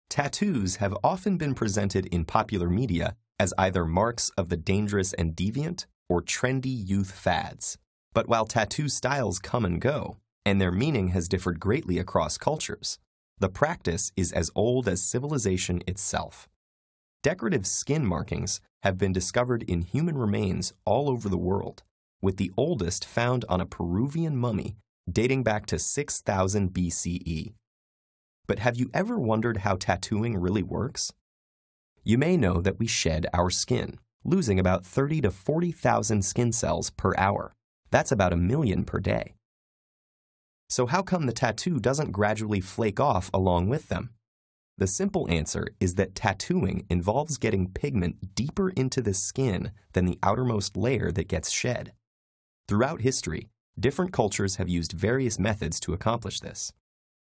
Tattoos have often been presented in popular media as either marks of the dangerous and deviant or trendy youth fads. But while tattoo styles come and go, and their meaning has differed greatly across cultures, the practice is as old as civilization itself. Decorative skin markings have been discovered in human remains all over the world, with the oldest found on a Peruvian mummy dating back to 6000 BCE. But have you ever wondered how tattooing really works? You may know that we shed our skin, losing about 30 to 40,000 skin cells per hour. That's about 1 million per day. So how come the tattoo doesn't gradually flake off along with them? The simple answer is that tattooing involves getting pigment deeper into the skin than the outermost layer that gets shed. Throughout history, different cultures have used various methods to accomplish this.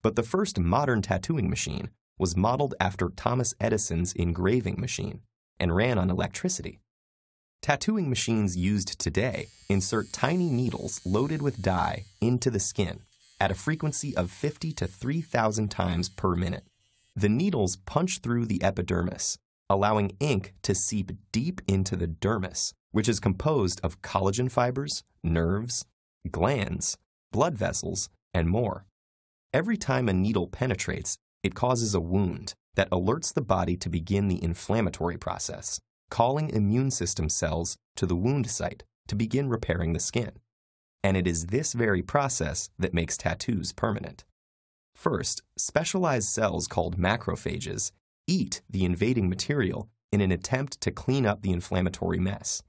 But the first modern tattooing machine was modeled after Thomas Edison's engraving machine and ran on electricity. Tattooing machines used today insert tiny needles loaded with dye into the skin at a frequency of 50 to 3,000 times per minute. The needles punch through the epidermis, allowing ink to seep deep into the dermis, which is composed of collagen fibers, nerves, glands, blood vessels, and more. Every time a needle penetrates, it causes a wound that alerts the body to begin the inflammatory process, calling immune system cells to the wound site to begin repairing the skin. And it is this very process that makes tattoos permanent. First, specialized cells called macrophages eat the invading material in an attempt to clean up the inflammatory mess.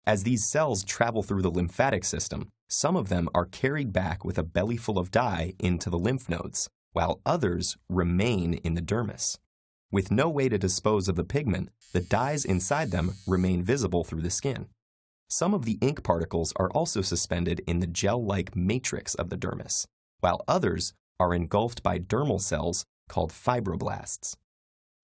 As these cells travel through the lymphatic system, some of them are carried back with a belly full of dye into the lymph nodes, while others remain in the dermis. With no way to dispose of the pigment, the dyes inside them remain visible through the skin. Some of the ink particles are also suspended in the gel-like matrix of the dermis, while others are engulfed by dermal cells called fibroblasts.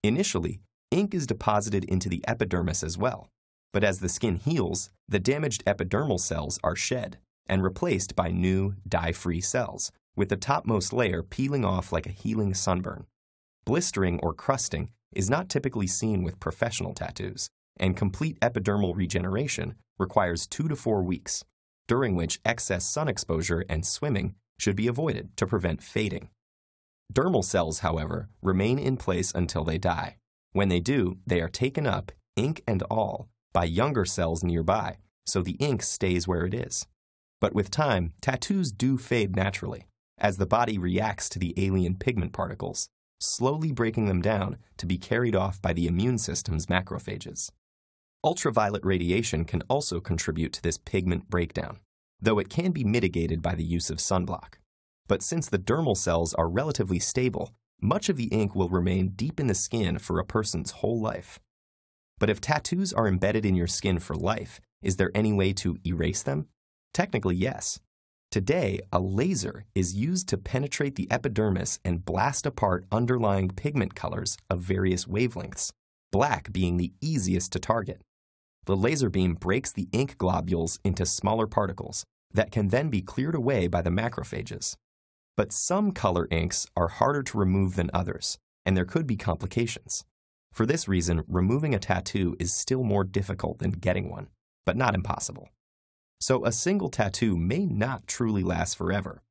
Initially, ink is deposited into the epidermis as well, but as the skin heals, the damaged epidermal cells are shed and replaced by new, dye-free cells, with the topmost layer peeling off like a healing sunburn. Blistering or crusting is not typically seen with professional tattoos, and complete epidermal regeneration requires 2 to 4 weeks, during which excess sun exposure and swimming should be avoided to prevent fading. Dermal cells, however, remain in place until they die. When they do, they are taken up, ink and all, by younger cells nearby, so the ink stays where it is. But with time, tattoos do fade naturally, as the body reacts to the alien pigment particles, slowly breaking them down to be carried off by the immune system's macrophages. Ultraviolet radiation can also contribute to this pigment breakdown, though it can be mitigated by the use of sunblock. But since the dermal cells are relatively stable, much of the ink will remain deep in the skin for a person's whole life. But if tattoos are embedded in your skin for life, is there any way to erase them? Technically, yes. Today, a laser is used to penetrate the epidermis and blast apart underlying pigment colors of various wavelengths, black being the easiest to target. The laser beam breaks the ink globules into smaller particles that can then be cleared away by the macrophages. But some color inks are harder to remove than others, and there could be complications. For this reason, removing a tattoo is still more difficult than getting one, but not impossible. So a single tattoo may not truly last forever,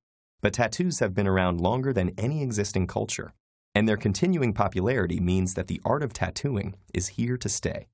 but tattoos have been around longer than any existing culture, and their continuing popularity means that the art of tattooing is here to stay.